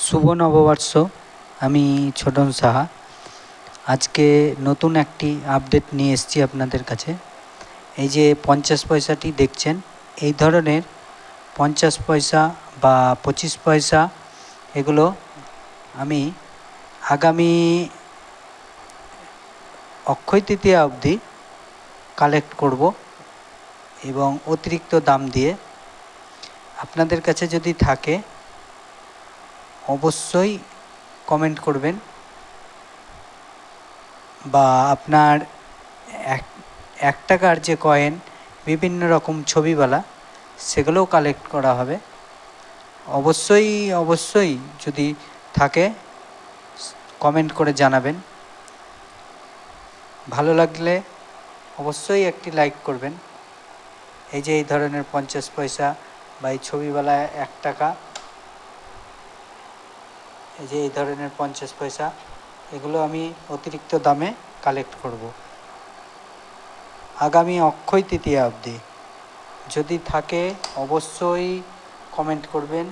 শুভ নববর্ষ। আমি ছোটন সাহা। আজকে নতুন একটি আপডেট নিয়ে এসেছি আপনাদের কাছে। এই যে 50 পয়সাটি দেখছেন, এই ধরনের 50 পয়সা বা 25 পয়সা এগুলো আমি আগামী অক্ষয় তৃতীয়া অবধি কালেক্ট করব এবং অতিরিক্ত দাম দিয়ে। আপনাদের কাছে যদি থাকে অবশ্যই কমেন্ট করবেন, বা আপনার এক টাকার যে কয়েন বিভিন্ন রকম ছবিওয়ালা সেগুলোও কালেক্ট করা হবে। অবশ্যই যদি থাকে কমেন্ট করে জানাবেন। ভালো লাগলে অবশ্যই একটি লাইক করবেন। এই যে এই ধরনের 50 পয়সা বা এই ছবিওয়ালা 1 টাকা, এই যে এই ধরনের 50 পয়সা এগুলো আমি অতিরিক্ত দামে কালেক্ট করব আগামী অক্ষয় তৃতীয়া অবধি। যদি থাকে অবশ্যই কমেন্ট করবেন।